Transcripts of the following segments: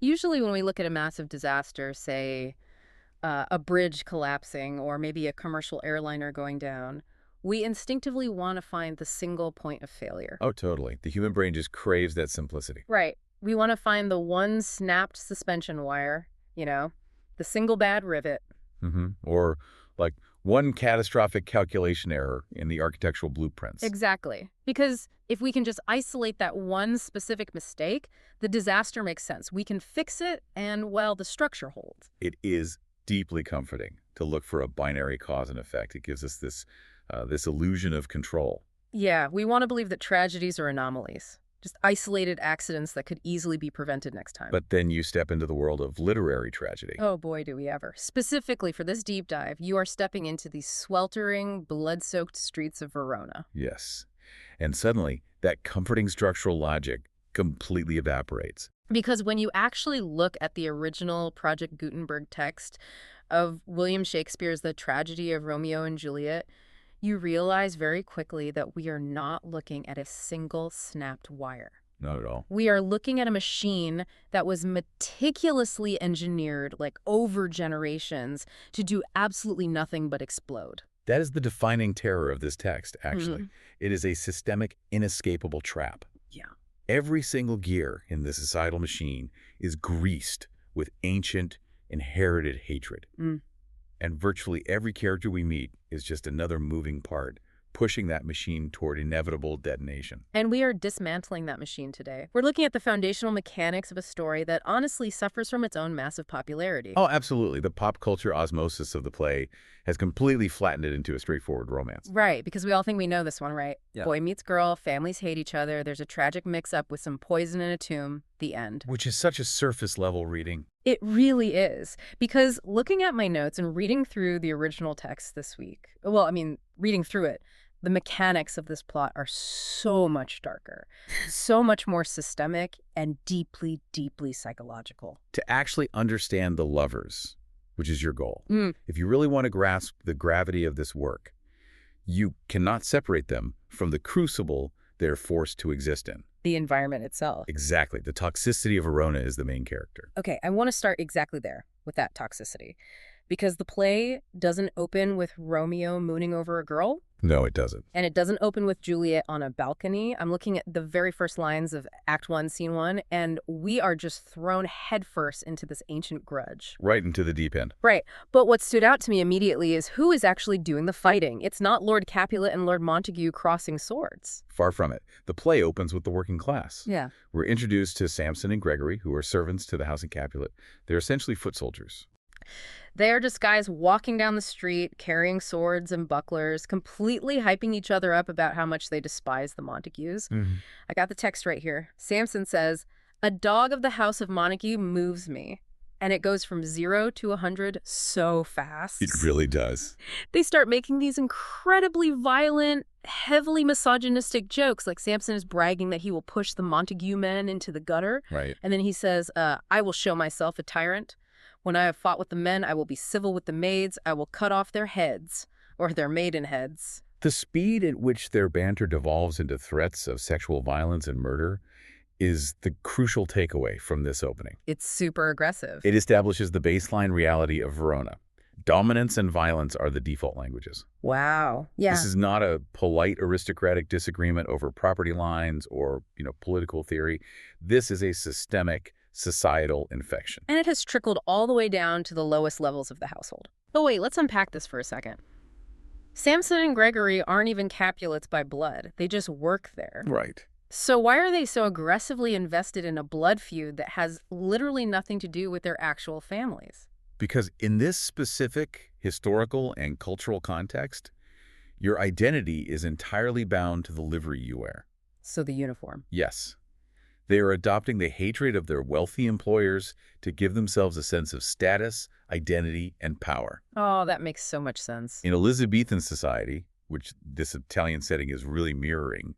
Usually when we look at a massive disaster, say a bridge collapsing or maybe a commercial airliner going down, we instinctively want to find the single point of failure. Oh, totally. The human brain just craves that simplicity. Right. We want to find the one snapped suspension wire, the single bad rivet. Or like one catastrophic calculation error in the architectural blueprints. Exactly. Because if we can just isolate that one specific mistake, the disaster makes sense. We can fix it and, well, the structure holds. It is deeply comforting to look for a binary cause and effect. It gives us this illusion of control. Yeah, we want to believe that tragedies are anomalies, just isolated accidents that could easily be prevented next time. But then you step into the world of literary tragedy. Oh boy, do we ever. Specifically for this deep dive, you are stepping into the sweltering, blood-soaked streets of Verona. Yes. And suddenly, that comforting structural logic completely evaporates. Because when you actually look at the original Project Gutenberg text of William Shakespeare's The Tragedy of Romeo and Juliet, you realize very quickly that we are not looking at a single snapped wire. Not at all. We are looking at a machine that was meticulously engineered, like over generations, to do absolutely nothing but explode. That is the defining terror of this text, actually. It is a systemic, inescapable trap. Yeah. Every single gear in the societal machine is greased with ancient, inherited hatred. And virtually every character we meet is just another moving part, pushing that machine toward inevitable detonation. And we are dismantling that machine today. We're looking at the foundational mechanics of a story that honestly suffers from its own massive popularity. Oh, absolutely. The pop culture osmosis of the play has completely flattened it into a straightforward romance. Right, because we all think we know this one, right? Yeah. Boy meets girl, families hate each other, there's a tragic mix-up with some poison in a tomb, the end. Which is such a surface-level reading. It really is. Because looking at my notes and reading through the original text this week, reading through it, the mechanics of this plot are so much darker, so much more systemic, and deeply, deeply psychological. To actually understand the lovers, which is your goal, if you really want to grasp the gravity of this work, you cannot separate them from the crucible they're forced to exist in. The environment itself. Exactly. The toxicity of Verona is the main character. Okay, I want to start exactly there with that toxicity. Because the play doesn't open with Romeo mooning over a girl. No, it doesn't. And it doesn't open with Juliet on a balcony. I'm looking at the very first lines of Act 1, Scene 1, and we are just thrown headfirst into this ancient grudge. Right into the deep end. Right. But what stood out to me immediately is who is actually doing the fighting. It's not Lord Capulet and Lord Montague crossing swords. Far from it. The play opens with the working class. Yeah. We're introduced to Samson and Gregory, who are servants to the house in Capulet. They're essentially foot soldiers. They are just guys walking down the street, carrying swords and bucklers, completely hyping each other up about how much they despise the Montagues. I got the text right here. Samson says, "A dog of the house of Montague moves me." And it goes from 0 to 100 so fast. It really does. They start making these incredibly violent, heavily misogynistic jokes, like Samson is bragging that he will push the Montague men into the gutter. Right. And then he says, "I will show myself a tyrant. When I have fought with the men, I will be civil with the maids. I will cut off their heads, or their maiden heads." The speed at which their banter devolves into threats of sexual violence and murder is the crucial takeaway from this opening. It's super aggressive. It establishes the baseline reality of Verona. Dominance and violence are the default languages. Wow. Yeah. This is not a polite aristocratic disagreement over property lines or, political theory. This is a systemic societal infection. And it has trickled all the way down to the lowest levels of the household. But wait, let's unpack this for a second. Samson and Gregory aren't even Capulets by blood. They just work there. Right. So why are they so aggressively invested in a blood feud that has literally nothing to do with their actual families? Because in this specific historical and cultural context, your identity is entirely bound to the livery you wear. So the uniform. Yes. They are adopting the hatred of their wealthy employers to give themselves a sense of status, identity, and power. Oh, that makes so much sense. In Elizabethan society, which this Italian setting is really mirroring,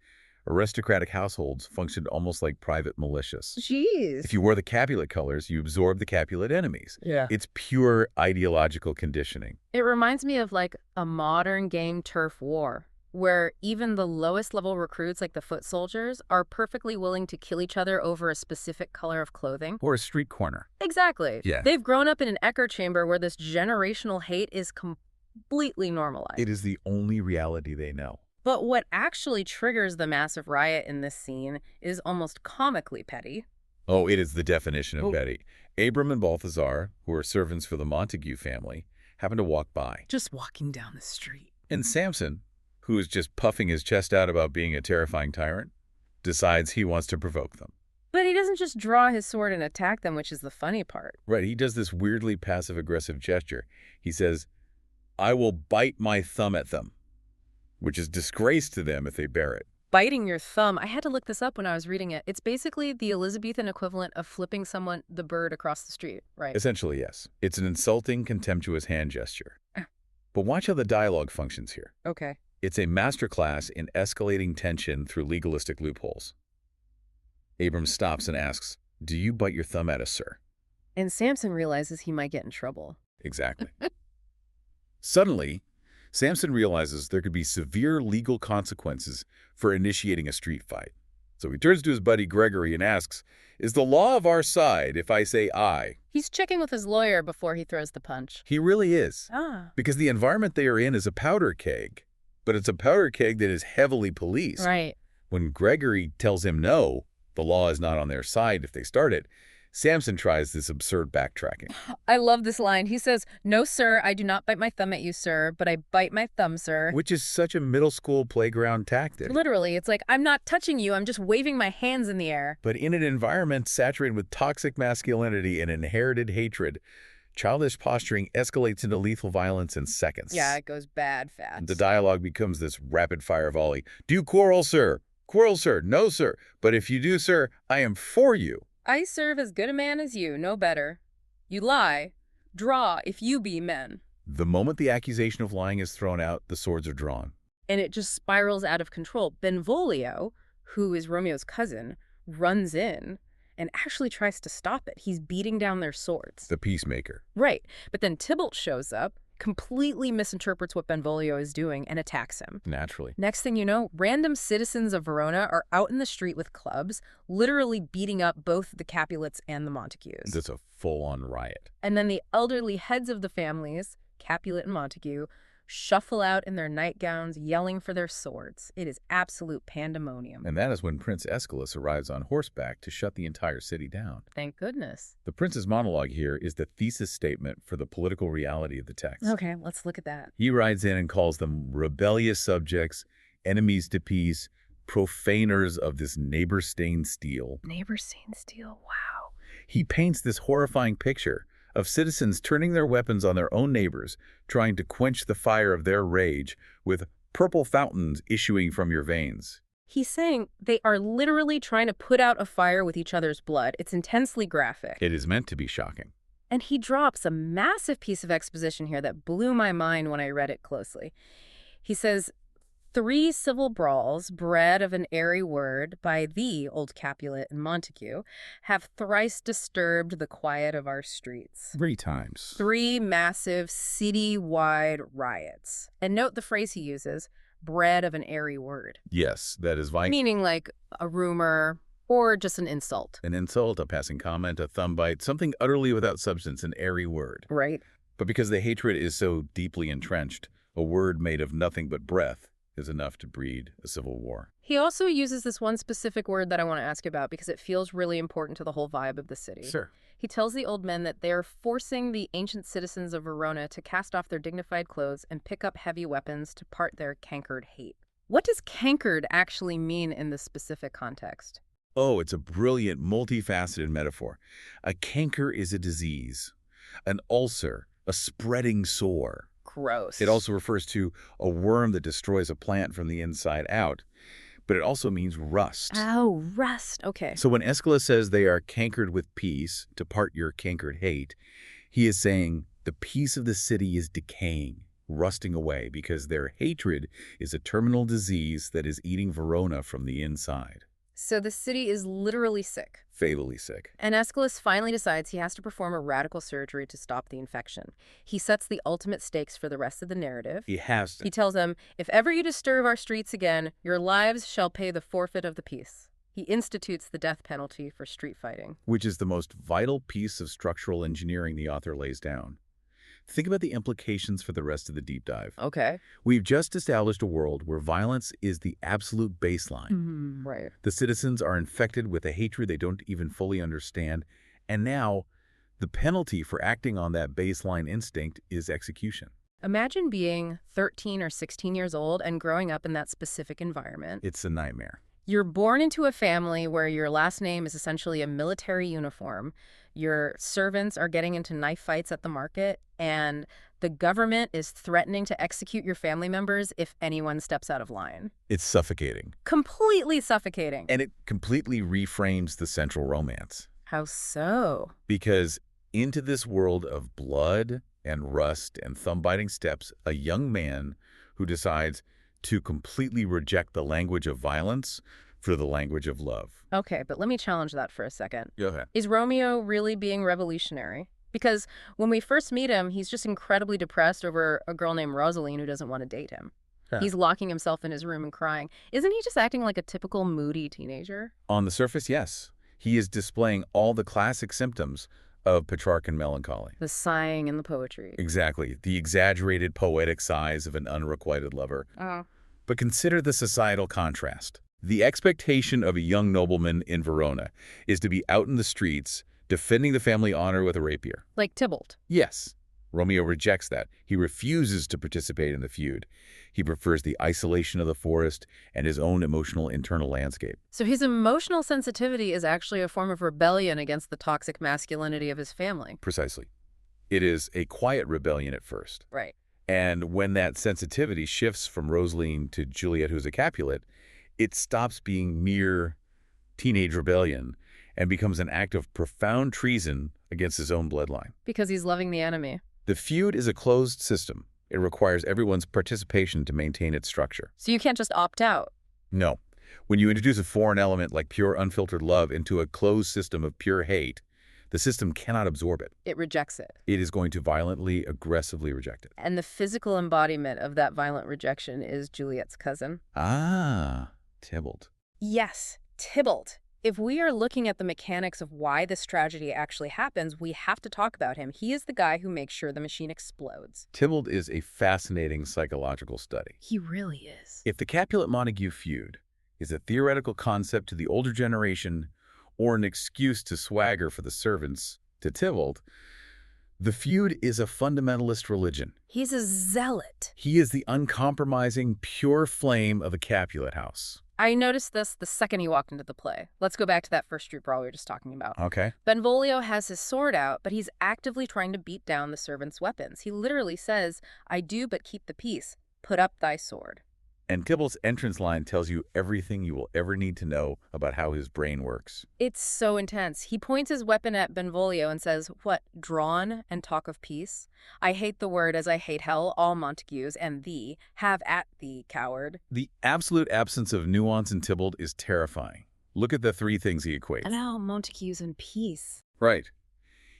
aristocratic households functioned almost like private militias. Jeez. If you wore the Capulet colors, you absorbed the Capulet enemies. Yeah. It's pure ideological conditioning. It reminds me of like a modern game turf war, where even the lowest level recruits, like the foot soldiers, are perfectly willing to kill each other over a specific color of clothing. Or a street corner. Exactly. Yeah. They've grown up in an echo chamber where this generational hate is completely normalized. It is the only reality they know. But what actually triggers the massive riot in this scene is almost comically petty. Oh, it is the definition of petty. Abram and Balthazar, who are servants for the Montague family, happen to walk by. Just walking down the street. And Samson, who is just puffing his chest out about being a terrifying tyrant, decides he wants to provoke them. But he doesn't just draw his sword and attack them, which is the funny part. Right, he does this weirdly passive-aggressive gesture. He says, "I will bite my thumb at them," which is disgrace to them if they bear it. Biting your thumb, I had to look this up when I was reading it. It's basically the Elizabethan equivalent of flipping someone the bird across the street, right? Essentially, yes. It's an insulting, contemptuous hand gesture. But watch how the dialogue functions here. Okay. It's a masterclass in escalating tension through legalistic loopholes. Abram stops and asks, "Do you bite your thumb at us, sir?" And Samson realizes he might get in trouble. Exactly. Suddenly, Samson realizes there could be severe legal consequences for initiating a street fight. So he turns to his buddy Gregory and asks, "Is the law of our side if I say I?" He's checking with his lawyer before he throws the punch. He really is. Ah. Because the environment they are in is a powder keg. But it's a powder keg that is heavily policed. Right. When Gregory tells him no, the law is not on their side if they start it, Samson tries this absurd backtracking. I love this line. He says, "No, sir, I do not bite my thumb at you, sir, but I bite my thumb, sir." Which is such a middle school playground tactic. Literally, it's like, I'm not touching you, I'm just waving my hands in the air. But in an environment saturated with toxic masculinity and inherited hatred, childish posturing escalates into lethal violence in seconds. Yeah, it goes bad fast. The dialogue becomes this rapid-fire volley. "Do you quarrel, sir? Quarrel, sir? No, sir. But if you do, sir, I am for you." I serve as good a man as you, no better. You lie. Draw if you be men. The moment the accusation of lying is thrown out, the swords are drawn. And it just spirals out of control. Benvolio, who is Romeo's cousin, runs in and actually tries to stop it. He's beating down their swords. The peacemaker. Right. But then Tybalt shows up, completely misinterprets what Benvolio is doing, and attacks him. Naturally. Next thing you know, random citizens of Verona are out in the street with clubs, literally beating up both the Capulets and the Montagues. That's a full-on riot. And then the elderly heads of the families, Capulet and Montague, shuffle out in their nightgowns, yelling for their swords. It is absolute pandemonium. And that is when Prince Aeschylus arrives on horseback to shut the entire city down. Thank goodness. The prince's monologue here is the thesis statement for the political reality of the text. Okay, let's look at that. He rides in and calls them rebellious subjects, enemies to peace, profaners of this neighbor-stained steel. Neighbor-stained steel, wow. He paints this horrifying picture of citizens turning their weapons on their own neighbors, trying to quench the fire of their rage with purple fountains issuing from your veins. He's saying they are literally trying to put out a fire with each other's blood. It's intensely graphic. It is meant to be shocking. And he drops a massive piece of exposition here that blew my mind when I read it closely. He says, 3 civil brawls, bred of an airy word, by thee, old Capulet and Montague, have thrice disturbed the quiet of our streets. 3 times. 3 massive city-wide riots. And note the phrase he uses, bred of an airy word. Yes, that is vital. Meaning like a rumor or just an insult. An insult, a passing comment, a thumb bite, something utterly without substance, an airy word. Right. But because the hatred is so deeply entrenched, a word made of nothing but breath is enough to breed a civil war. He also uses this one specific word that I want to ask about because it feels really important to the whole vibe of the city. Sure. He tells the old men that they're forcing the ancient citizens of Verona to cast off their dignified clothes and pick up heavy weapons to part their cankered hate. What does cankered actually mean in this specific context? Oh, it's a brilliant, multifaceted metaphor. A canker is a disease, an ulcer, a spreading sore. Gross. It also refers to a worm that destroys a plant from the inside out, but it also means rust. Oh, rust. Okay. So when Aeschylus says they are cankered with peace, to part your cankered hate, he is saying the peace of the city is decaying, rusting away, because their hatred is a terminal disease that is eating Verona from the inside. So the city is literally sick. Fatally sick. And Aeschylus finally decides he has to perform a radical surgery to stop the infection. He sets the ultimate stakes for the rest of the narrative. He has to. He tells them, if ever you disturb our streets again, your lives shall pay the forfeit of the peace. He institutes the death penalty for street fighting. Which is the most vital piece of structural engineering the author lays down. Think about the implications for the rest of the deep dive. Okay. We've just established a world where violence is the absolute baseline. Right. The citizens are infected with a hatred they don't even fully understand, and now the penalty for acting on that baseline instinct is execution. Imagine being 13 or 16 years old and growing up in that specific environment. It's a nightmare. You're born into a family where your last name is essentially a military uniform. Your servants are getting into knife fights at the market, and the government is threatening to execute your family members if anyone steps out of line. It's suffocating. Completely suffocating. And it completely reframes the central romance. How so? Because into this world of blood and rust and thumb-biting steps a young man who decides to completely reject the language of violence for the language of love. Okay, but let me challenge that for a second. Go ahead. Is Romeo really being revolutionary? Because when we first meet him, he's just incredibly depressed over a girl named Rosaline who doesn't want to date him. Huh. He's locking himself in his room and crying. Isn't he just acting like a typical moody teenager? On the surface, yes. He is displaying all the classic symptoms of Petrarchan melancholy. The sighing and the poetry. Exactly. The exaggerated poetic sighs of an unrequited lover. Oh. But consider the societal contrast. The expectation of a young nobleman in Verona is to be out in the streets, defending the family honor with a rapier. Like Tybalt. Yes. Romeo rejects that. He refuses to participate in the feud. He prefers the isolation of the forest and his own emotional internal landscape. So his emotional sensitivity is actually a form of rebellion against the toxic masculinity of his family. Precisely. It is a quiet rebellion at first. Right. And when that sensitivity shifts from Rosaline to Juliet, who's a Capulet, it stops being mere teenage rebellion and becomes an act of profound treason against his own bloodline. Because he's loving the enemy. The feud is a closed system. It requires everyone's participation to maintain its structure. So you can't just opt out. No. When you introduce a foreign element like pure unfiltered love into a closed system of pure hate, the system cannot absorb it. It rejects it. It is going to violently, aggressively reject it. And the physical embodiment of that violent rejection is Juliet's cousin. Ah, Tybalt. Yes, Tybalt. If we are looking at the mechanics of why this tragedy actually happens, we have to talk about him. He is the guy who makes sure the machine explodes. Tybalt is a fascinating psychological study. He really is. If the Capulet-Montague feud is a theoretical concept to the older generation or an excuse to swagger for the servants to Tybalt, the feud is a fundamentalist religion. He's a zealot. He is the uncompromising, pure flame of the Capulet house. I noticed this the second he walked into the play. Let's go back to that first street brawl we were just talking about. Okay. Benvolio has his sword out, but he's actively trying to beat down the servants' weapons. He literally says, "I do but keep the peace. Put up thy sword." And Tybalt's entrance line tells you everything you will ever need to know about how his brain works. It's so intense. He points his weapon at Benvolio and says, "What, drawn and talk of peace? I hate the word as I hate hell, all Montagues, and thee. Have at thee, coward." The absolute absence of nuance in Tybalt is terrifying. Look at the three things he equates. And now Montagues and peace. Right.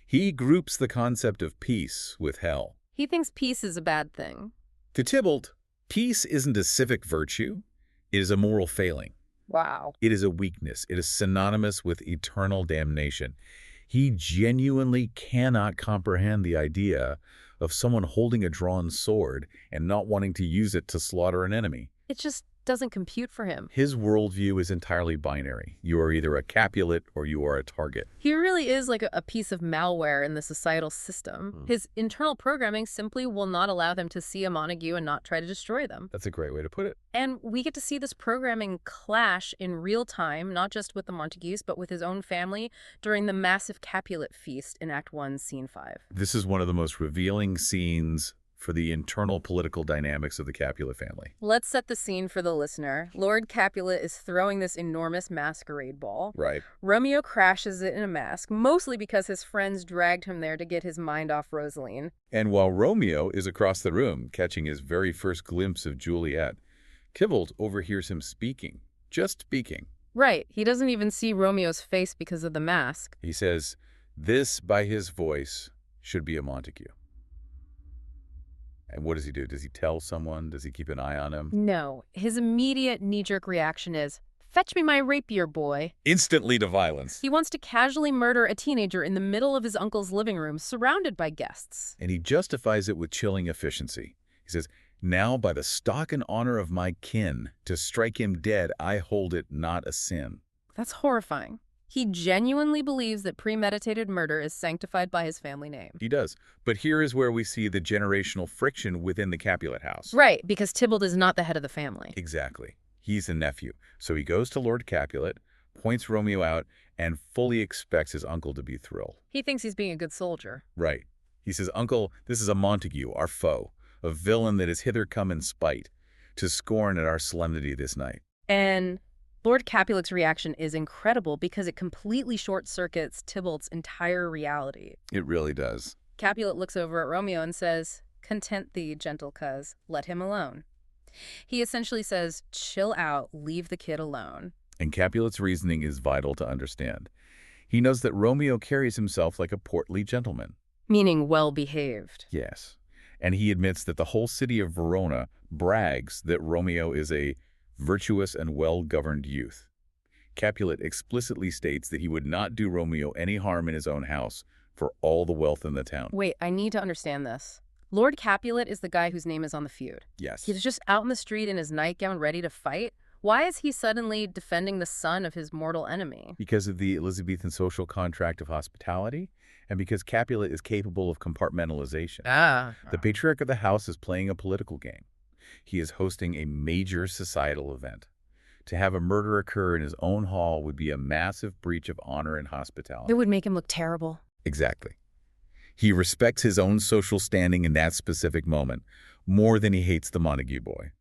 He groups the concept of peace with hell. He thinks peace is a bad thing. To Tybalt, peace isn't a civic virtue. It is a moral failing. Wow. It is a weakness. It is synonymous with eternal damnation. He genuinely cannot comprehend the idea of someone holding a drawn sword and not wanting to use it to slaughter an enemy. It just doesn't compute for him. His worldview is entirely binary. You are either a Capulet or you are a target. He really is like a piece of malware in the societal system. His internal programming simply will not allow them to see a Montague and not try to destroy them. That's a great way to put it. And we get to see this programming clash in real time, not just with the Montagues, but with his own family during the massive Capulet feast in Act 1, Scene 5. This is one of the most revealing scenes for the internal political dynamics of the Capulet family. Let's set the scene for the listener. Lord Capulet is throwing this enormous masquerade ball. Right. Romeo crashes it in a mask, mostly because his friends dragged him there to get his mind off Rosaline. And while Romeo is across the room, catching his very first glimpse of Juliet, Tybalt overhears him speaking, just speaking, Right. He doesn't even see Romeo's face because of the mask. He says, "This, by his voice, should be a Montague." And what does he do? Does he tell someone? Does he keep an eye on him? No. His immediate knee-jerk reaction is, "Fetch me my rapier, boy." Instantly to violence. He wants to casually murder a teenager in the middle of his uncle's living room, surrounded by guests. And he justifies it with chilling efficiency. He says, "Now by the stock and honor of my kin, to strike him dead, I hold it not a sin." That's horrifying. He genuinely believes that premeditated murder is sanctified by his family name. He does. But here is where we see the generational friction within the Capulet house. Right, because Tybalt is not the head of the family. Exactly. He's a nephew. So he goes to Lord Capulet, points Romeo out, and fully expects his uncle to be thrilled. He thinks he's being a good soldier. Right. He says, "Uncle, this is a Montague, our foe, a villain that has hither come in spite, to scorn at our solemnity this night." And Lord Capulet's reaction is incredible because it completely short-circuits Tybalt's entire reality. It really does. Capulet looks over at Romeo and says, "Content thee, gentle coz, let him alone." He essentially says, chill out, leave the kid alone. And Capulet's reasoning is vital to understand. He knows that Romeo carries himself like a portly gentleman. Meaning well-behaved. Yes. And he admits that the whole city of Verona brags that Romeo is a virtuous and well-governed youth. Capulet explicitly states that he would not do Romeo any harm in his own house for all the wealth in the town. Wait, I need to understand this. Lord Capulet is the guy whose name is on the feud. Yes. He's just out in the street in his nightgown ready to fight. Why is he suddenly defending the son of his mortal enemy? Because of the Elizabethan social contract of hospitality, and because Capulet is capable of compartmentalization. The patriarch of the house is playing a political game. He is hosting a major societal event. To have a murder occur in his own hall would be a massive breach of honor and hospitality. It would make him look terrible. Exactly. He respects his own social standing in that specific moment more than he hates the Montague boy.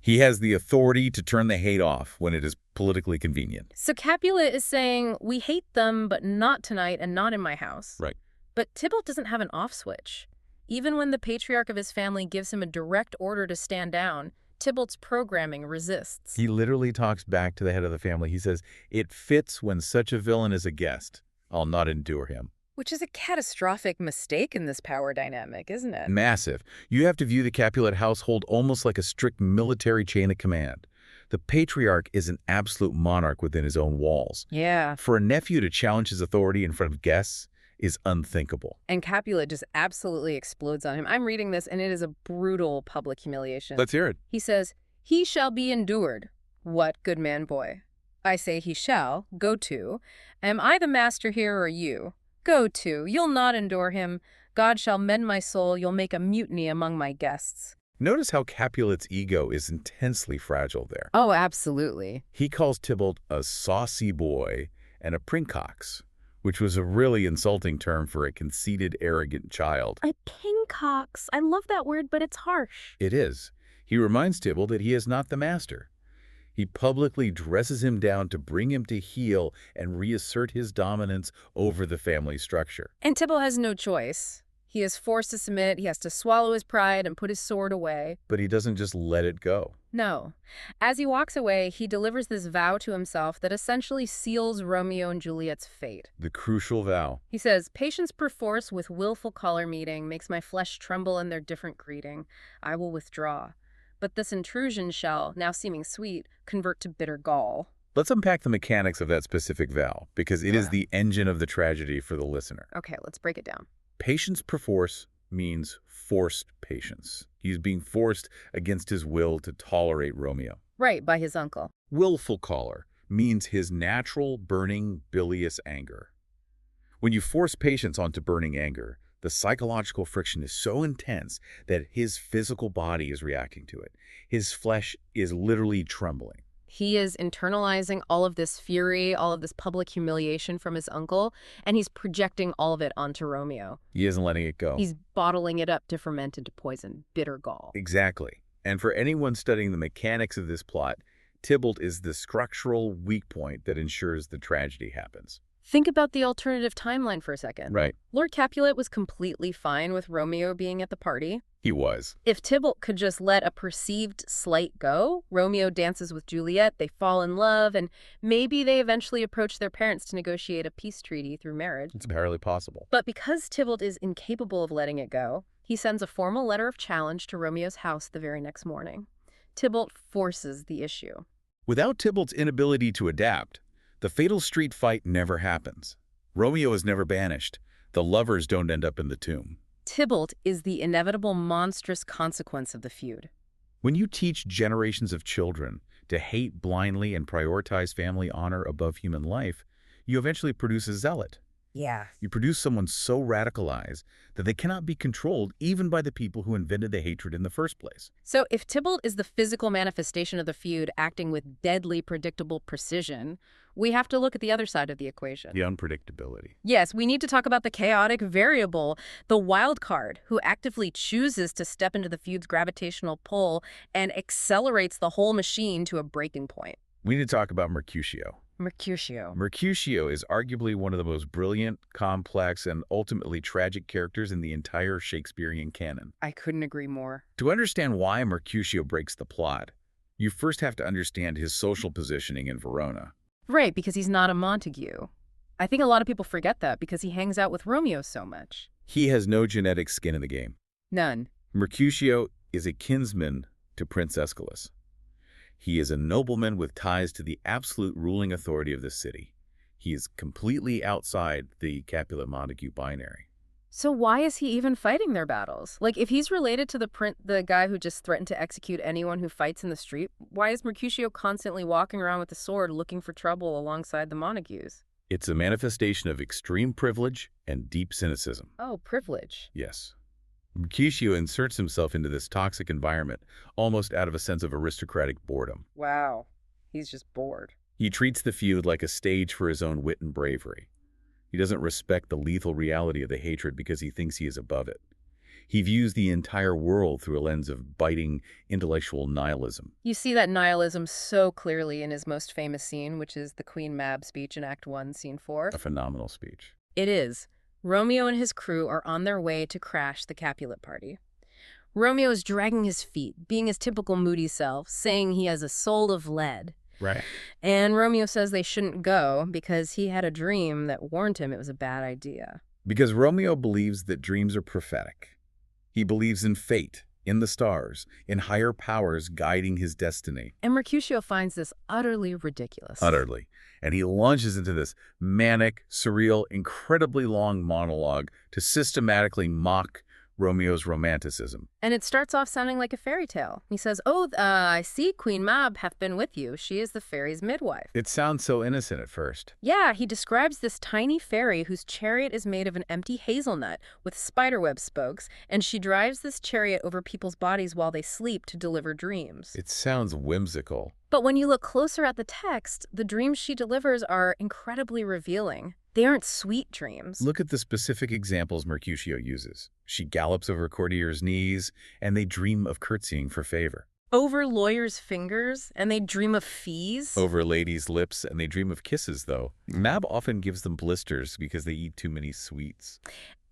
He has the authority to turn the hate off when it is politically convenient. So Capulet is saying, we hate them, but not tonight and not in my house. Right. But Tybalt doesn't have an off switch. Even when the patriarch of his family gives him a direct order to stand down, Tybalt's programming resists. He literally talks back to the head of the family. He says, "It fits when such a villain is a guest. I'll not endure him." Which is a catastrophic mistake in this power dynamic, isn't it? Massive. You have to view the Capulet household almost like a strict military chain of command. The patriarch is an absolute monarch within his own walls. Yeah. For a nephew to challenge his authority in front of guests is unthinkable. And Capulet just absolutely explodes on him. I'm reading this, and it is a brutal public humiliation. Let's hear it. He says, "He shall be endured." What, good man boy? I say he shall. Go to. Am I the master here or you? Go to. You'll not endure him. God shall mend my soul. You'll make a mutiny among my guests. Notice how Capulet's ego is intensely fragile there. Oh, absolutely. He calls Tybalt a saucy boy and a princox, which was a really insulting term for a conceited, arrogant child. A pingcox. I love that word, but it's harsh. It is. He reminds Tybalt that he is not the master. He publicly dresses him down to bring him to heel and reassert his dominance over the family structure. And Tybalt has no choice. He is forced to submit, he has to swallow his pride and put his sword away. But he doesn't just let it go. No. As he walks away, he delivers this vow to himself that essentially seals Romeo and Juliet's fate. The crucial vow. He says, "Patience perforce with willful color meeting makes my flesh tremble in their different greeting. I will withdraw. But this intrusion shall, now seeming sweet, convert to bitter gall." Let's unpack the mechanics of that specific vow, because it is the engine of the tragedy for the listener. Okay, let's break it down. Patience perforce means forced patience. He's being forced against his will to tolerate Romeo. Right, by his uncle. Willful choler means his natural burning bilious anger. When you force patience onto burning anger, the psychological friction is so intense that his physical body is reacting to it. His flesh is literally trembling. He is internalizing all of this fury, all of this public humiliation from his uncle, and he's projecting all of it onto Romeo. He isn't letting it go. He's bottling it up to ferment into poison, bitter gall. Exactly. And for anyone studying the mechanics of this plot, Tybalt is the structural weak point that ensures the tragedy happens. Think about the alternative timeline for a second. Right. Lord Capulet was completely fine with Romeo being at the party. He was. If Tybalt could just let a perceived slight go, Romeo dances with Juliet, they fall in love, and maybe they eventually approach their parents to negotiate a peace treaty through marriage. It's barely possible. But because Tybalt is incapable of letting it go, he sends a formal letter of challenge to Romeo's house the very next morning. Tybalt forces the issue. Without Tybalt's inability to adapt, the fatal street fight never happens. Romeo is never banished. The lovers don't end up in the tomb. Tybalt is the inevitable monstrous consequence of the feud. When you teach generations of children to hate blindly and prioritize family honor above human life, you eventually produce a zealot. Yeah. You produce someone so radicalized that they cannot be controlled even by the people who invented the hatred in the first place. So if Tybalt is the physical manifestation of the feud acting with deadly predictable precision, we have to look at the other side of the equation. The unpredictability. Yes, we need to talk about the chaotic variable, the wild card, who actively chooses to step into the feud's gravitational pull and accelerates the whole machine to a breaking point. We need to talk about Mercutio. Mercutio. Mercutio is arguably one of the most brilliant, complex, and ultimately tragic characters in the entire Shakespearean canon. I couldn't agree more. To understand why Mercutio breaks the plot, you first have to understand his social positioning in Verona. Right, because he's not a Montague. I think a lot of people forget that because he hangs out with Romeo so much. He has no genetic skin in the game. None. Mercutio is a kinsman to Prince Aeschylus. He is a nobleman with ties to the absolute ruling authority of the city. He is completely outside the Capulet-Montague binary. So why is he even fighting their battles? Like, if he's related to the guy who just threatened to execute anyone who fights in the street, why is Mercutio constantly walking around with a sword looking for trouble alongside the Montagues? It's a manifestation of extreme privilege and deep cynicism. Oh, privilege. Yes. Mercutio inserts himself into this toxic environment almost out of a sense of aristocratic boredom. Wow. He's just bored. He treats the feud like a stage for his own wit and bravery. He doesn't respect the lethal reality of the hatred because he thinks he is above it. He views the entire world through a lens of biting intellectual nihilism. You see that nihilism so clearly in his most famous scene, which is the Queen Mab speech in Act 1, Scene 4. A phenomenal speech. It is. Romeo and his crew are on their way to crash the Capulet party. Romeo is dragging his feet, being his typical moody self, saying he has a soul of lead. Right. And Romeo says they shouldn't go because he had a dream that warned him it was a bad idea. Because Romeo believes that dreams are prophetic. He believes in fate, in the stars, in higher powers guiding his destiny. And Mercutio finds this utterly ridiculous. Utterly. And he launches into this manic, surreal, incredibly long monologue to systematically mock Romeo's romanticism. And it starts off sounding like a fairy tale. He says, I see Queen Mab hath been with you. She is the fairy's midwife. It sounds so innocent at first. Yeah, he describes this tiny fairy whose chariot is made of an empty hazelnut with spiderweb spokes, and she drives this chariot over people's bodies while they sleep to deliver dreams. It sounds whimsical. But when you look closer at the text, the dreams she delivers are incredibly revealing. They aren't sweet dreams. Look at the specific examples Mercutio uses. She gallops over courtiers' knees, and they dream of curtsying for favor. Over lawyers' fingers, and they dream of fees. Over ladies' lips, and they dream of kisses, though. Mab often gives them blisters because they eat too many sweets.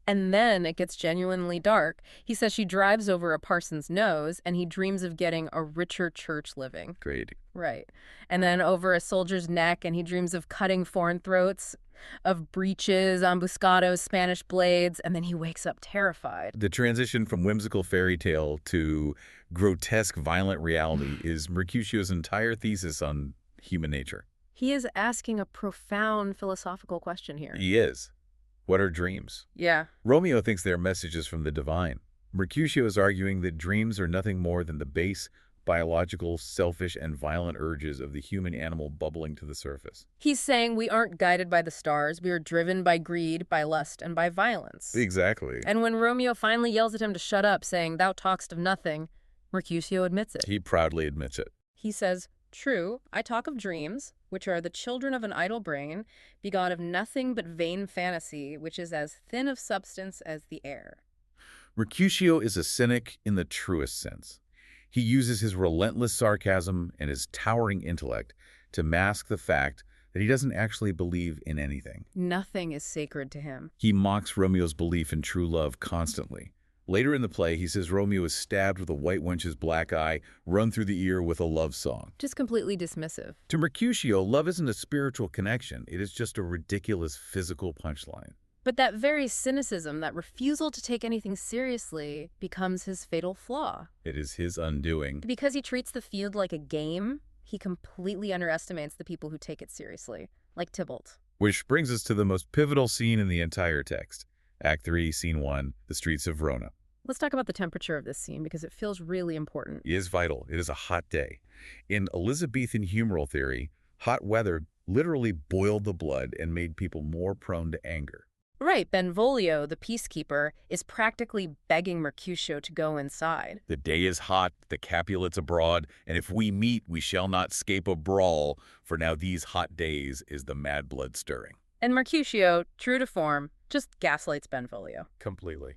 And then it gets genuinely dark. He says she drives over a parson's nose, and he dreams of getting a richer church living. Great. Right. And then over a soldier's neck, and he dreams of cutting foreign throats, of breaches, ambuscados, Spanish blades, and then he wakes up terrified. The transition from whimsical fairy tale to grotesque, violent reality is Mercutio's entire thesis on human nature. He is asking a profound philosophical question here. He is. What are dreams? Yeah. Romeo thinks they are messages from the divine. Mercutio is arguing that dreams are nothing more than the base, biological, selfish, and violent urges of the human animal bubbling to the surface. He's saying we aren't guided by the stars. We are driven by greed, by lust, and by violence. Exactly. And when Romeo finally yells at him to shut up, saying, "Thou talkst of nothing," Mercutio admits it. He proudly admits it. He says, "True, I talk of dreams, which are the children of an idle brain, begot of nothing but vain fantasy, which is as thin of substance as the air." Mercutio is a cynic in the truest sense. He uses his relentless sarcasm and his towering intellect to mask the fact that he doesn't actually believe in anything. Nothing is sacred to him. He mocks Romeo's belief in true love constantly. Later in the play, he says Romeo is stabbed with a white wench's black eye, run through the ear with a love song. Just completely dismissive. To Mercutio, love isn't a spiritual connection. It is just a ridiculous physical punchline. But that very cynicism, that refusal to take anything seriously, becomes his fatal flaw. It is his undoing. Because he treats the feud like a game, he completely underestimates the people who take it seriously, like Tybalt. Which brings us to the most pivotal scene in the entire text. Act 3, Scene 1, the streets of Verona. Let's talk about the temperature of this scene because it feels really important. It is vital. It is a hot day. In Elizabethan humoral theory, hot weather literally boiled the blood and made people more prone to anger. Right, Benvolio, the peacekeeper, is practically begging Mercutio to go inside. The day is hot, the Capulets abroad, and if we meet, we shall not scape a brawl, for now these hot days is the mad blood stirring. And Mercutio, true to form, just gaslights Benvolio. Completely.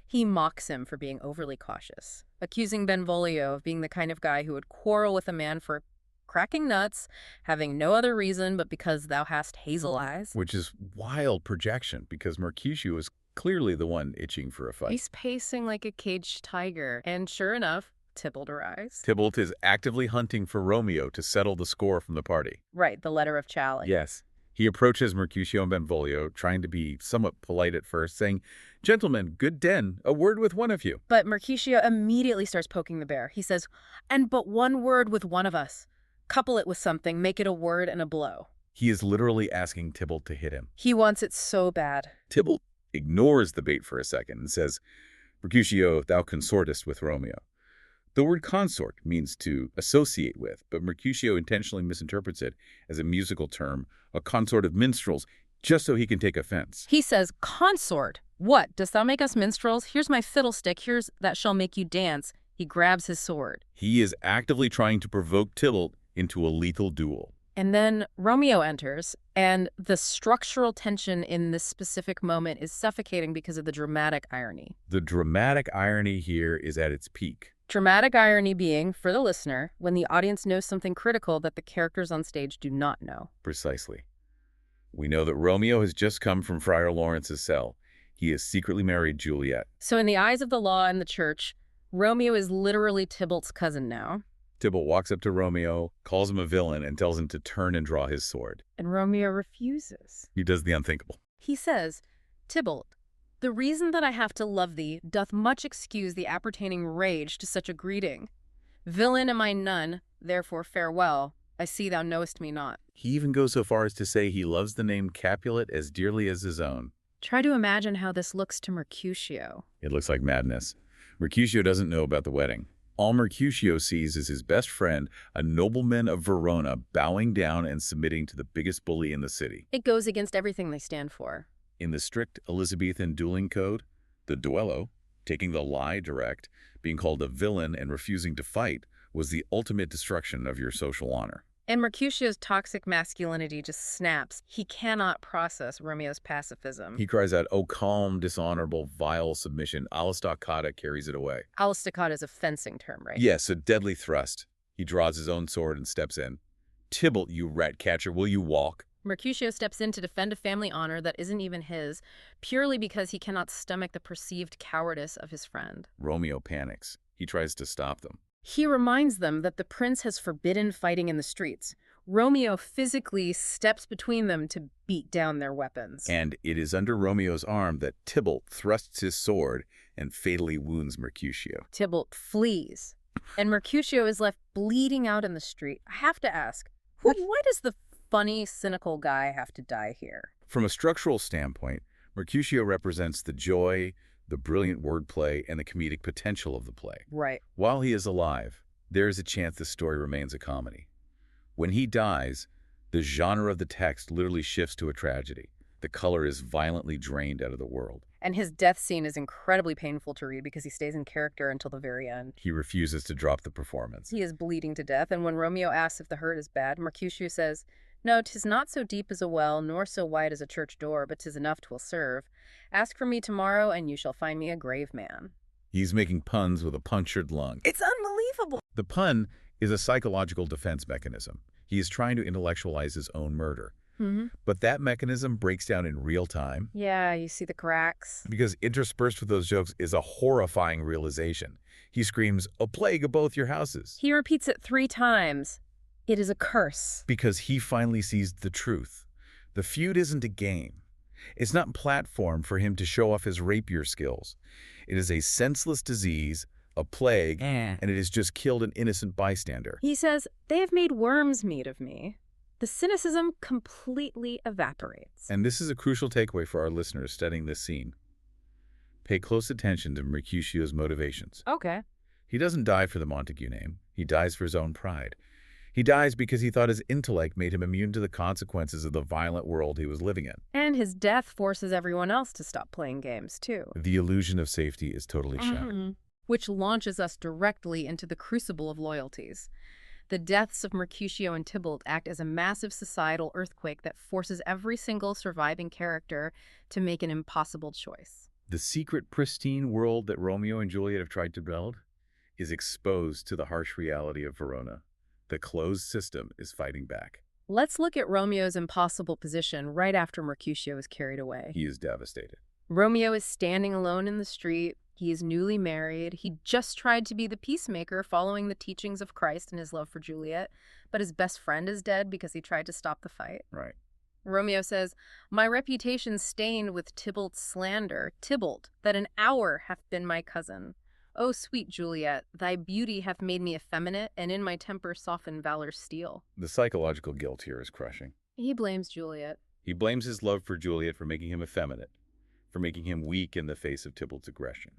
He mocks him for being overly cautious, accusing Benvolio of being the kind of guy who would quarrel with a man for cracking nuts, having no other reason but because thou hast hazel eyes. Which is wild projection, because Mercutio is clearly the one itching for a fight. He's pacing like a caged tiger, and sure enough, Tybalt arrives. Tybalt is actively hunting for Romeo to settle the score from the party. Right, the letter of challenge. Yes. He approaches Mercutio and Benvolio, trying to be somewhat polite at first, saying, "Gentlemen, good den, a word with one of you." But Mercutio immediately starts poking the bear. He says, "And but one word with one of us. Couple it with something, make it a word and a blow." He is literally asking Tybalt to hit him. He wants it so bad. Tybalt ignores the bait for a second and says, "Mercutio, thou consortest with Romeo." The word consort means to associate with, but Mercutio intentionally misinterprets it as a musical term, a consort of minstrels, just so he can take offense. He says, "Consort? What, dost thou make us minstrels? Here's my fiddlestick, here's that shall make you dance." He grabs his sword. He is actively trying to provoke Tybalt into a lethal duel. And then Romeo enters, and the structural tension in this specific moment is suffocating because of the dramatic irony. The dramatic irony here is at its peak. Dramatic irony being, for the listener, when the audience knows something critical that the characters on stage do not know. Precisely. We know that Romeo has just come from Friar Lawrence's cell. He has secretly married Juliet. So in the eyes of the law and the church, Romeo is literally Tybalt's cousin now. Tybalt walks up to Romeo, calls him a villain, and tells him to turn and draw his sword. And Romeo refuses. He does the unthinkable. He says, "Tybalt, the reason that I have to love thee doth much excuse the appertaining rage to such a greeting. Villain am I none, therefore farewell. I see thou knowest me not." He even goes so far as to say he loves the name Capulet as dearly as his own. Try to imagine how this looks to Mercutio. It looks like madness. Mercutio doesn't know about the wedding. All Mercutio sees is his best friend, a nobleman of Verona, bowing down and submitting to the biggest bully in the city. It goes against everything they stand for. In the strict Elizabethan dueling code, the duello, taking the lie direct, being called a villain and refusing to fight, was the ultimate destruction of your social honor. And Mercutio's toxic masculinity just snaps. He cannot process Romeo's pacifism. He cries out, "Oh, calm, dishonorable, vile submission." Alla stoccata carries it away. Alla stoccata is a fencing term, right? Yes, a deadly thrust. He draws his own sword and steps in. "Tybalt, you rat catcher, will you walk?" Mercutio steps in to defend a family honor that isn't even his, purely because he cannot stomach the perceived cowardice of his friend. Romeo panics. He tries to stop them. He reminds them that the prince has forbidden fighting in the streets. Romeo physically steps between them to beat down their weapons. And it is under Romeo's arm that Tybalt thrusts his sword and fatally wounds Mercutio. Tybalt flees, and Mercutio is left bleeding out in the street. I have to ask, why does the funny, cynical guy have to die here? From a structural standpoint, Mercutio represents the joy, the brilliant wordplay, and the comedic potential of the play. Right. While he is alive, there is a chance the story remains a comedy. When he dies, the genre of the text literally shifts to a tragedy. The color is violently drained out of the world. And his death scene is incredibly painful to read because he stays in character until the very end. He refuses to drop the performance. He is bleeding to death, and when Romeo asks if the hurt is bad, Mercutio says, "No, 'tis not so deep as a well, nor so wide as a church door, but 'tis enough 'twill serve. Ask for me tomorrow, and you shall find me a grave man." He's making puns with a punctured lung. It's unbelievable. The pun is a psychological defense mechanism. He is trying to intellectualize his own murder. But that mechanism breaks down in real time Yeah, you see the cracks. because interspersed with those jokes is a horrifying realization. He screams, "A plague of both your houses," He repeats it 3 times. It is a curse. because he finally sees the truth. The feud isn't a game. It's not a platform for him to show off his rapier skills. It is a senseless disease, a plague, and it has just killed an innocent bystander. He says, "They have made worms meat of me." The cynicism completely evaporates. And this is a crucial takeaway for our listeners studying this scene. Pay close attention to Mercutio's motivations. Okay. He doesn't die for the Montague name. He dies for his own pride. He dies because he thought his intellect made him immune to the consequences of the violent world he was living in. And his death forces everyone else to stop playing games, too. The illusion of safety is totally shattered. Which launches us directly into the crucible of loyalties. The deaths of Mercutio and Tybalt act as a massive societal earthquake that forces every single surviving character to make an impossible choice. The secret, pristine world that Romeo and Juliet have tried to build is exposed to the harsh reality of Verona. The closed system is fighting back. Let's look at Romeo's impossible position right after Mercutio is carried away. He is devastated. Romeo is standing alone in the street. He is newly married. He just tried to be the peacemaker following the teachings of Christ and his love for Juliet, but his best friend is dead because he tried to stop the fight. Right. Romeo says, "My reputation stained with Tybalt's slander, Tybalt, that an hour hath been my cousin. O sweet Juliet, thy beauty hath made me effeminate, and in my temper softened valor's steel." The psychological guilt here is crushing. He blames Juliet. He blames his love for Juliet for making him effeminate, for making him weak in the face of Tybalt's aggression.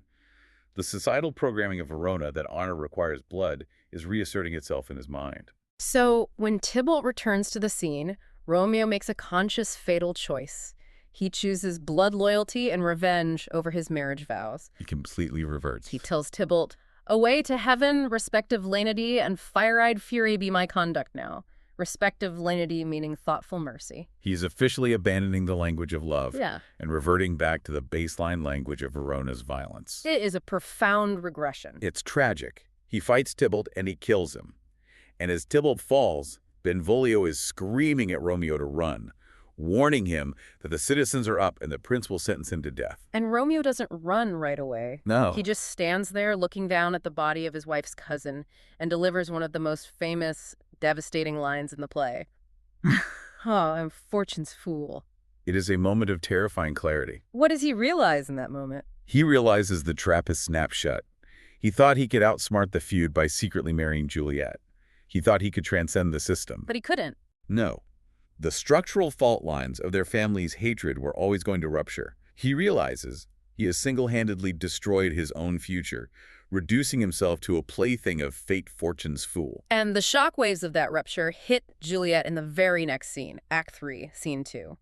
The societal programming of Verona that honor requires blood is reasserting itself in his mind. So, when Tybalt returns to the scene, Romeo makes a conscious, fatal choice. He chooses blood loyalty and revenge over his marriage vows. He completely reverts. He tells Tybalt, "Away to heaven, respective lenity, and fire-eyed fury be my conduct now." Respective lenity meaning thoughtful mercy. He is officially abandoning the language of love Yeah. and reverting back to the baseline language of Verona's violence. It is a profound regression. It's tragic. He fights Tybalt and he kills him. And as Tybalt falls, Benvolio is screaming at Romeo to run, warning him that the citizens are up and the prince will sentence him to death. And Romeo doesn't run right away. No. He just stands there looking down at the body of his wife's cousin and delivers one of the most famous, devastating lines in the play. I'm fortune's fool. It is a moment of terrifying clarity. What does he realize in that moment? He realizes the trap has snapped shut. He thought he could outsmart the feud by secretly marrying Juliet. He thought he could transcend the system. But he couldn't. No. The structural fault lines of their family's hatred were always going to rupture. He realizes he has single-handedly destroyed his own future, reducing himself to a plaything of fate, fortune's fool. And the shockwaves of that rupture hit Juliet in the very next scene, Act 3, Scene 2.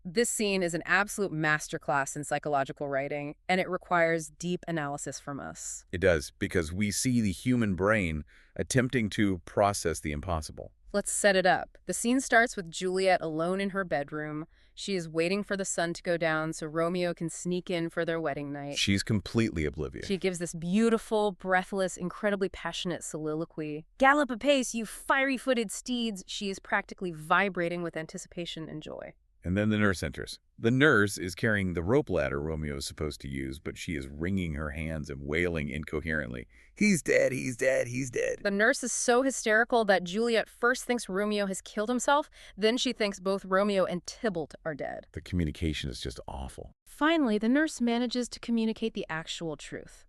This scene is an absolute masterclass in psychological writing, and it requires deep analysis from us. It does, because we see the human brain attempting to process the impossible. Let's set it up. The scene starts with Juliet alone in her bedroom. She is waiting for the sun to go down so Romeo can sneak in for their wedding night. She's completely oblivious. She gives this beautiful, breathless, incredibly passionate soliloquy. "Gallop apace, you fiery-footed steeds." She is practically vibrating with anticipation and joy. And then the nurse enters. The nurse is carrying the rope ladder Romeo is supposed to use, but she is wringing her hands and wailing incoherently. "He's dead, he's dead, he's dead." The nurse is so hysterical that Juliet first thinks Romeo has killed himself, then she thinks both Romeo and Tybalt are dead. The communication is just awful. Finally, the nurse manages to communicate the actual truth.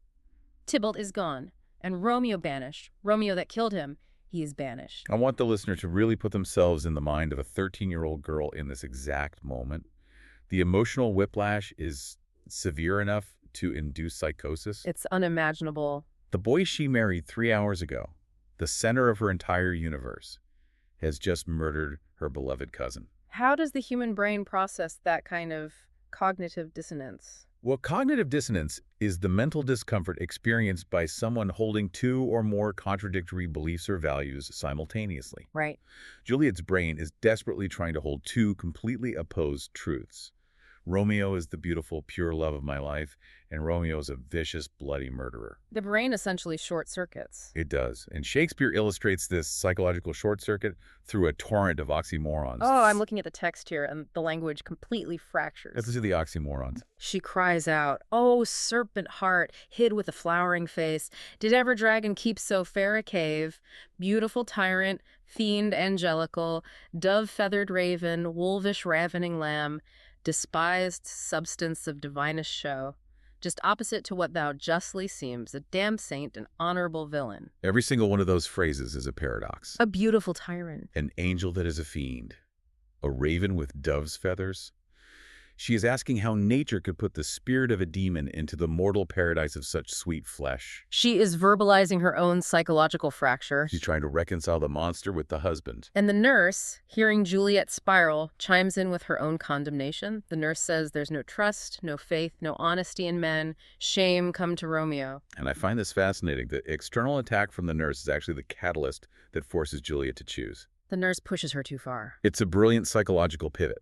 Tybalt is gone, and Romeo banished. Romeo that killed him, he is banished. I want the listener to really put themselves in the mind of a 13-year-old girl in this exact moment. The emotional whiplash is severe enough to induce psychosis. It's unimaginable. The boy she married 3 hours ago, the center of her entire universe, has just murdered her beloved cousin. How does the human brain process that kind of cognitive dissonance? Well, cognitive dissonance is the mental discomfort experienced by someone holding two or more contradictory beliefs or values simultaneously. Right. Juliet's brain is desperately trying to hold two completely opposed truths. Romeo is the beautiful, pure love of my life, and Romeo is a vicious, bloody murderer. The brain essentially short circuits. It does. And Shakespeare illustrates this psychological short circuit through a torrent of oxymorons. Oh, I'm looking at the text here, and the language completely fractures. Let's see the oxymorons. She cries out, "Oh, serpent heart, hid with a flowering face, did ever dragon keep so fair a cave? Beautiful tyrant, fiend angelical, dove-feathered raven, wolvish ravening lamb, despised substance of divinest show, just opposite to what thou justly seems, a damned saint, an honorable villain." Every single one of those phrases is a paradox. A beautiful tyrant. An angel that is a fiend. A raven with dove's feathers. She is asking how nature could put the spirit of a demon into the mortal paradise of such sweet flesh. She is verbalizing her own psychological fracture. She's trying to reconcile the monster with the husband. And the nurse, hearing Juliet spiral, chimes in with her own condemnation. The nurse says there's no trust, no faith, no honesty in men. Shame come to Romeo. And I find this fascinating. The external attack from the nurse is actually the catalyst that forces Juliet to choose. The nurse pushes her too far. It's a brilliant psychological pivot.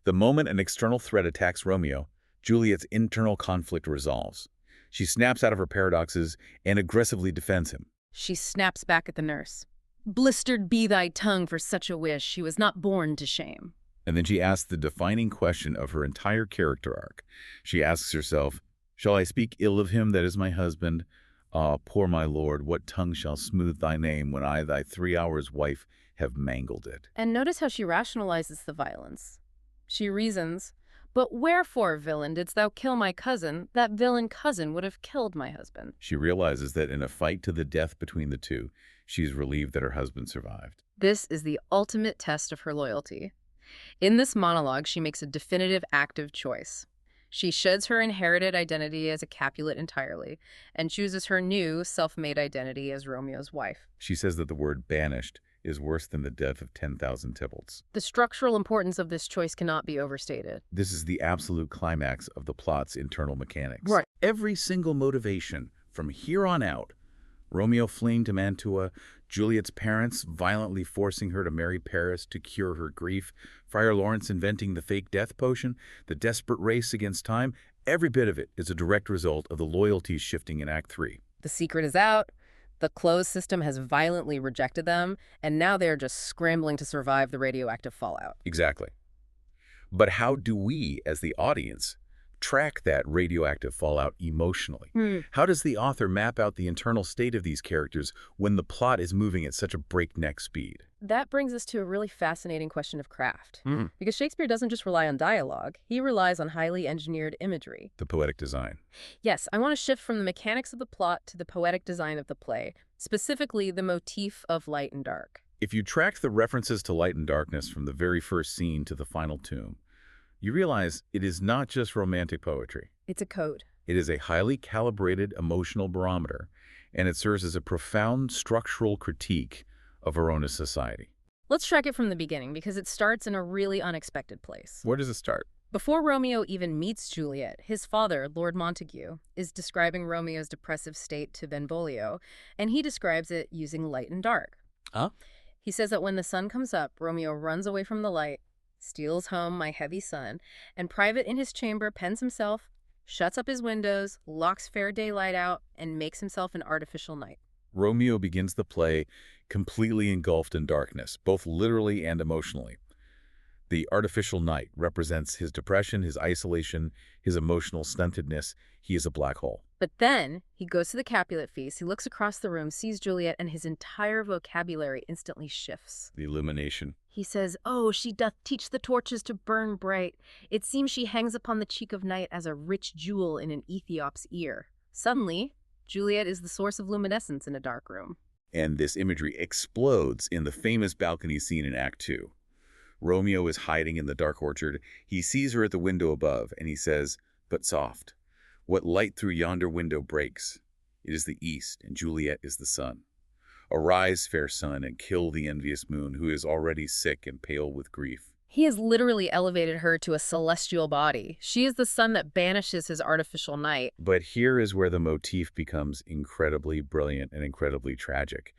The moment an external threat attacks Romeo, Juliet's internal conflict resolves. She snaps out of her paradoxes and aggressively defends him. She snaps back at the nurse. "Blistered be thy tongue for such a wish. She was not born to shame." And then she asks the defining question of her entire character arc. She asks herself, "Shall I speak ill of him that is my husband? Ah, poor my lord, what tongue shall smooth thy name when I, thy 3 hours wife, have mangled it?" And notice how she rationalizes the violence. She reasons, "But wherefore, villain, didst thou kill my cousin? That villain cousin would have killed my husband." She realizes that in a fight to the death between the two, she is relieved that her husband survived. This is the ultimate test of her loyalty. In this monologue, she makes a definitive active choice. She sheds her inherited identity as a Capulet entirely and chooses her new, self-made identity as Romeo's wife. She says that the word banished is worse than the death of 10,000 Tybalts. The structural importance of this choice cannot be overstated. This is the absolute climax of the plot's internal mechanics. Right. Every single motivation from here on out, Romeo fleeing to Mantua, Juliet's parents violently forcing her to marry Paris to cure her grief, Friar Lawrence inventing the fake death potion, the desperate race against time, every bit of it is a direct result of the loyalties shifting in Act 3. The secret is out. The closed system has violently rejected them, and now they're just scrambling to survive the radioactive fallout. Exactly. But how do we, as the audience, track that radioactive fallout emotionally? How does the author map out the internal state of these characters when the plot is moving at such a breakneck speed? That brings us to a really fascinating question of craft. Because Shakespeare doesn't just rely on dialogue, he relies on highly engineered imagery. The poetic design. Yes, I want to shift from the mechanics of the plot to the poetic design of the play, specifically the motif of light and dark. If you track the references to light and darkness from the very first scene to the final tomb, you realize it is not just romantic poetry. It's a code. It is a highly calibrated emotional barometer, and it serves as a profound structural critique of Verona's society. Let's track it from the beginning, because it starts in a really unexpected place. Where does it start? Before Romeo even meets Juliet, his father, Lord Montague, is describing Romeo's depressive state to Benvolio, and he describes it using light and dark. Huh? He says that when the sun comes up, Romeo runs away from the light, steals home my heavy son, and private in his chamber pens himself, shuts up his windows, locks fair daylight out, and makes himself an artificial night. Romeo begins the play completely engulfed in darkness, both literally and emotionally. The artificial night represents his depression, his isolation, his emotional stuntedness. He is a black hole. But then he goes to the Capulet feast, he looks across the room, sees Juliet, and his entire vocabulary instantly shifts. The illumination. He says, "Oh, she doth teach the torches to burn bright. It seems she hangs upon the cheek of night as a rich jewel in an Ethiop's ear." Suddenly, Juliet is the source of luminescence in a dark room. And this imagery explodes in the famous balcony scene in Act 2. Romeo is hiding in the dark orchard. He sees her at the window above, and he says, "But soft, what light through yonder window breaks? It is the east, and Juliet is the sun. Arise, fair sun, and kill the envious moon, who is already sick and pale with grief." He has literally elevated her to a celestial body. She is the sun that banishes his artificial night. But here is where the motif becomes incredibly brilliant and incredibly tragic.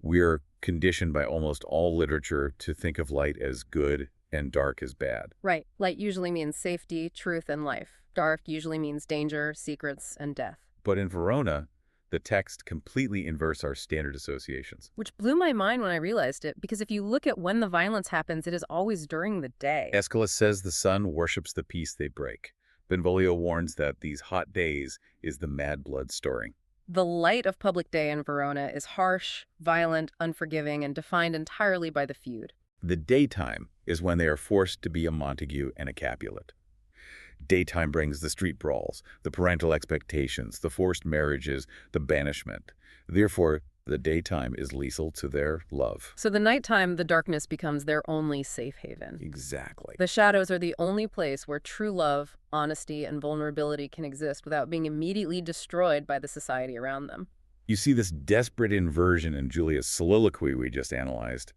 We're conditioned by almost all literature to think of light as good and dark is bad. Right. Light usually means safety, truth, and life. Dark usually means danger, secrets, and death. But in Verona, the text completely inverts our standard associations. Which blew my mind when I realized it, because if you look at when the violence happens, it is always during the day. Aeschylus says the sun worships the peace they break. Benvolio warns that these hot days is the mad blood stirring. The light of public day in Verona is harsh, violent, unforgiving, and defined entirely by the feud. The daytime is when they are forced to be a Montague and a Capulet. Daytime brings the street brawls, the parental expectations, the forced marriages, the banishment. Therefore, the daytime is lethal to their love. So the nighttime, the darkness becomes their only safe haven. Exactly. The shadows are the only place where true love, honesty, and vulnerability can exist without being immediately destroyed by the society around them. You see this desperate inversion in Juliet's soliloquy we just analyzed.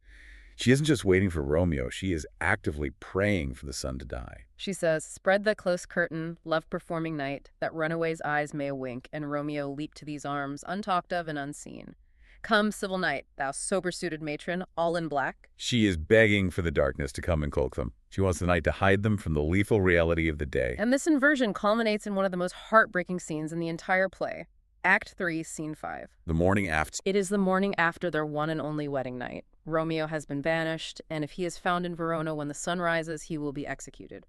She isn't just waiting for Romeo, she is actively praying for the sun to die. She says, "Spread the close curtain, love-performing night, that runaway's eyes may wink, and Romeo leap to these arms, untalked of and unseen. Come, civil night, thou sober-suited matron, all in black." She is begging for the darkness to come and cloak them. She wants the night to hide them from the lethal reality of the day. And this inversion culminates in one of the most heartbreaking scenes in the entire play. Act 3, Scene 5. The morning after. It is the morning after their one and only wedding night. Romeo has been banished, and if he is found in Verona when the sun rises, he will be executed.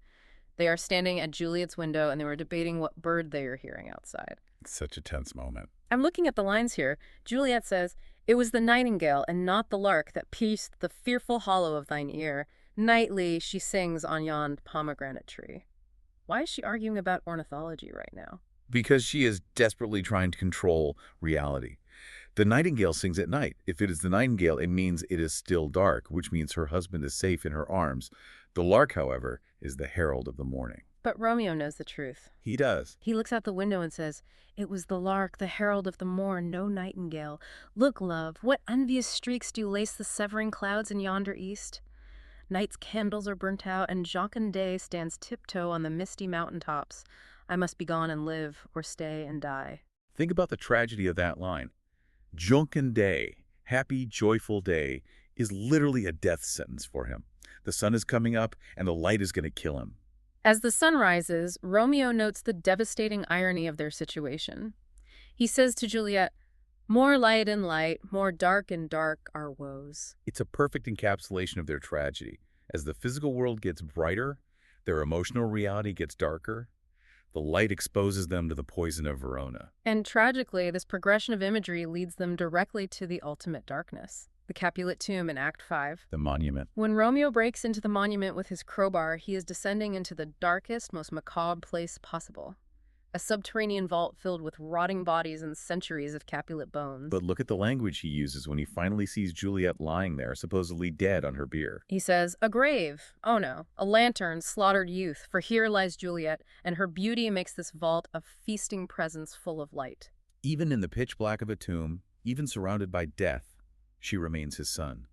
They are standing at Juliet's window, and they were debating what bird they are hearing outside. It's such a tense moment. I'm looking at the lines here. Juliet says, "It was the nightingale and not the lark that pierced the fearful hollow of thine ear. Nightly she sings on yon pomegranate tree." Why is she arguing about ornithology right now? Because she is desperately trying to control reality. The nightingale sings at night. If it is the nightingale, it means it is still dark, which means her husband is safe in her arms. The lark, however, is the herald of the morning. But Romeo knows the truth. He does. He looks out the window and says, "It was the lark, the herald of the morn, no nightingale. Look, love, what envious streaks do lace the severing clouds in yonder east? Night's candles are burnt out, and jocund day stands tiptoe on the misty mountain tops. I must be gone and live, or stay and die." Think about the tragedy of that line. Jocund day, happy, joyful day, is literally a death sentence for him. The sun is coming up, and the light is going to kill him. As the sun rises, Romeo notes the devastating irony of their situation. He says to Juliet, "More light and light, more dark and dark our woes." It's a perfect encapsulation of their tragedy. As the physical world gets brighter, their emotional reality gets darker. The light exposes them to the poison of Verona. And tragically, this progression of imagery leads them directly to the ultimate darkness, the Capulet tomb in Act 5. The monument. When Romeo breaks into the monument with his crowbar, he is descending into the darkest, most macabre place possible. A subterranean vault filled with rotting bodies and centuries of Capulet bones. But look at the language he uses when he finally sees Juliet lying there, supposedly dead on her bier. He says, "A grave. Oh no, a lantern, slaughtered youth, for here lies Juliet, and her beauty makes this vault a feasting presence full of light." Even in the pitch black of a tomb, even surrounded by death, she remains his son.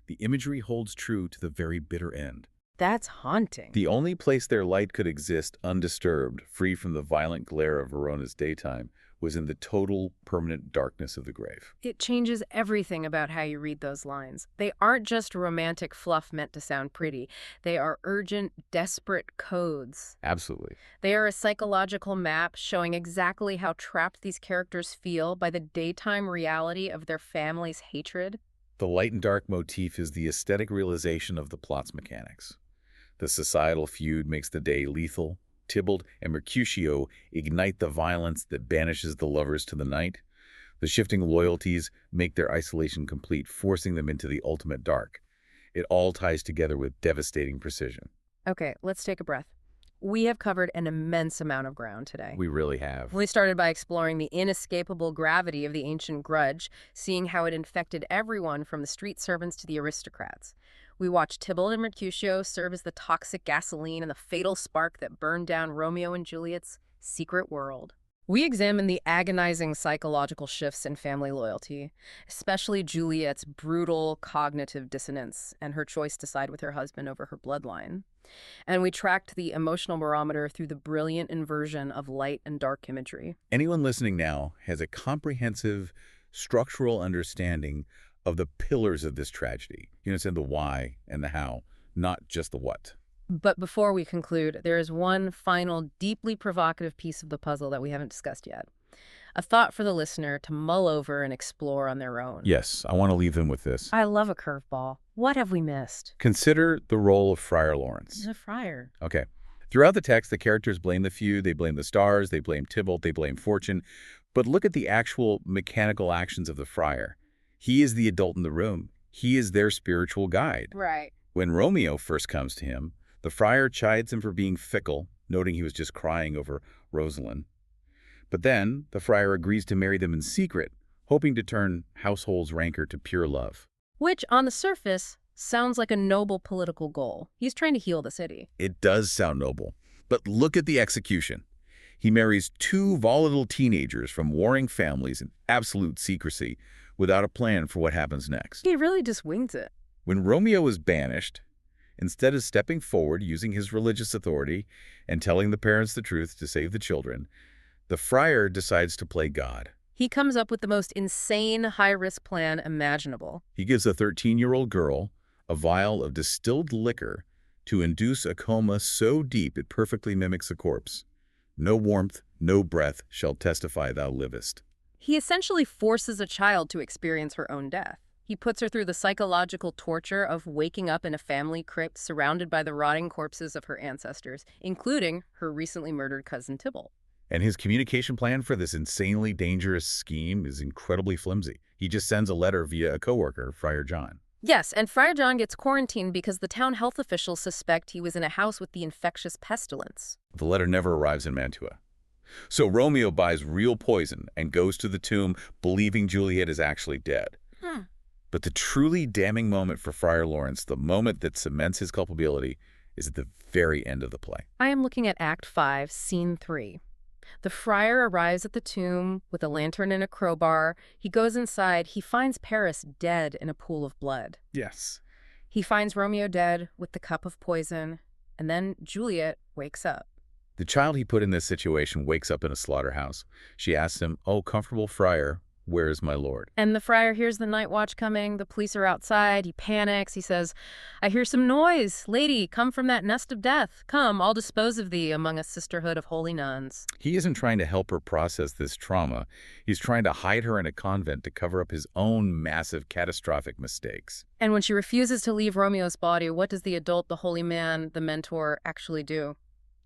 The imagery holds true to the very bitter end. That's haunting. The only place their light could exist undisturbed, free from the violent glare of Verona's daytime, was in the total, permanent darkness of the grave. It changes everything about how you read those lines. They aren't just romantic fluff meant to sound pretty. They are urgent, desperate codes. Absolutely. They are a psychological map showing exactly how trapped these characters feel by the daytime reality of their family's hatred. The light and dark motif is the aesthetic realization of the plot's mechanics. The societal feud makes the day lethal. Tybalt and Mercutio ignite the violence that banishes the lovers to the night. The shifting loyalties make their isolation complete, forcing them into the ultimate dark. It all ties together with devastating precision. Okay, let's take a breath. We have covered an immense amount of ground today. We really have. We started by exploring the inescapable gravity of the ancient grudge, seeing how it infected everyone from the street servants to the aristocrats. We watched Tybalt and Mercutio serve as the toxic gasoline and the fatal spark that burned down Romeo and Juliet's secret world. We examined the agonizing psychological shifts in family loyalty, especially Juliet's brutal cognitive dissonance and her choice to side with her husband over her bloodline. And we tracked the emotional barometer through the brilliant inversion of light and dark imagery. Anyone listening now has a comprehensive structural understanding of the pillars of this tragedy. You understand the why and the how, not just the what. But before we conclude, there is one final, deeply provocative piece of the puzzle that we haven't discussed yet. A thought for the listener to mull over and explore on their own. Yes, I want to leave them with this. I love a curveball. What have we missed? Consider the role of Friar Lawrence. He's a friar. Okay. Throughout the text, the characters blame the feud, they blame the stars, they blame Tybalt, they blame fortune. But look at the actual mechanical actions of the friar. He is the adult in the room. He is their spiritual guide. Right. When Romeo first comes to him, the friar chides him for being fickle, noting he was just crying over Rosalind. But then, the friar agrees to marry them in secret, hoping to turn household's rancor to pure love. Which, on the surface, sounds like a noble political goal. He's trying to heal the city. It does sound noble. But look at the execution. He marries two volatile teenagers from warring families in absolute secrecy, without a plan for what happens next. He really just wings it. When Romeo is banished, instead of stepping forward using his religious authority and telling the parents the truth to save the children, the friar decides to play God. He comes up with the most insane high-risk plan imaginable. He gives a 13-year-old girl a vial of distilled liquor to induce a coma so deep it perfectly mimics a corpse. No warmth, no breath shall testify thou livest. He essentially forces a child to experience her own death. He puts her through the psychological torture of waking up in a family crypt surrounded by the rotting corpses of her ancestors, including her recently murdered cousin Tybalt. And his communication plan for this insanely dangerous scheme is incredibly flimsy. He just sends a letter via a coworker, Friar John. Yes, and Friar John gets quarantined because the town health officials suspect he was in a house with the infectious pestilence. The letter never arrives in Mantua. So Romeo buys real poison and goes to the tomb believing Juliet is actually dead. But the truly damning moment for Friar Lawrence, the moment that cements his culpability, is at the very end of the play. I am looking at Act 5, Scene 3. The friar arrives at the tomb with a lantern and a crowbar. He goes inside. He finds Paris dead in a pool of blood. Yes. He finds Romeo dead with the cup of poison. And then Juliet wakes up. The child he put in this situation wakes up in a slaughterhouse. She asks him, "Oh, comfortable friar, where is my lord?" And the friar hears the night watch coming. The police are outside. He panics. He says, "I hear some noise. Lady, come from that nest of death. Come, I'll dispose of thee among a sisterhood of holy nuns." He isn't trying to help her process this trauma. He's trying to hide her in a convent to cover up his own massive, catastrophic mistakes. And when she refuses to leave Romeo's body, what does the adult, the holy man, the mentor, actually do?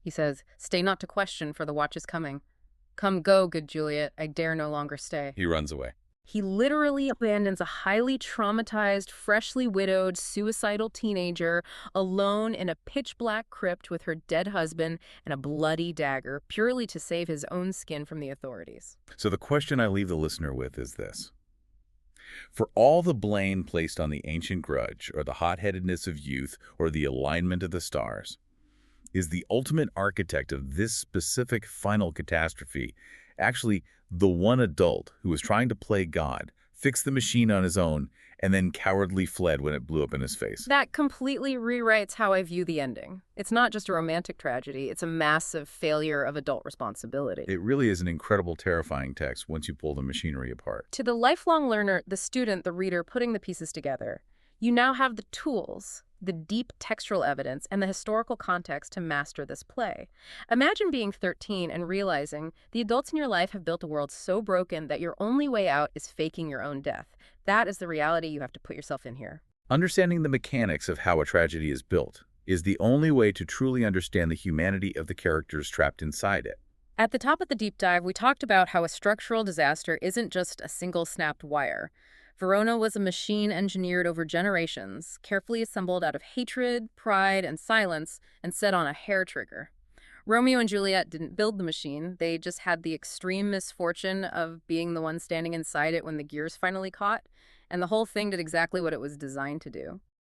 He says, "Stay not to question, for the watch is coming. Come, go, good Juliet. I dare no longer stay." He runs away. He literally abandons a highly traumatized, freshly widowed, suicidal teenager alone in a pitch-black crypt with her dead husband and a bloody dagger, purely to save his own skin from the authorities. So the question I leave the listener with is this. For all the blame placed on the ancient grudge, or the hot-headedness of youth, or the alignment of the stars, is the ultimate architect of this specific final catastrophe actually the one adult who was trying to play God, fix the machine on his own, and then cowardly fled when it blew up in his face? That completely rewrites how I view the ending. It's not just a romantic tragedy, it's a massive failure of adult responsibility. It really is an incredible, terrifying text once you pull the machinery apart. To the lifelong learner, the student, the reader putting the pieces together, you now have the tools, the deep textual evidence, and the historical context to master this play. Imagine being 13 and realizing the adults in your life have built a world so broken that your only way out is faking your own death. That is the reality you have to put yourself in here. Understanding the mechanics of how a tragedy is built is the only way to truly understand the humanity of the characters trapped inside it. At the top of the deep dive, we talked about how a structural disaster isn't just a single snapped wire. Verona was a machine engineered over generations, carefully assembled out of hatred, pride, and silence, and set on a hair trigger. Romeo and Juliet didn't build the machine. They just had the extreme misfortune of being the one standing inside it when the gears finally caught, and the whole thing did exactly what it was designed to do.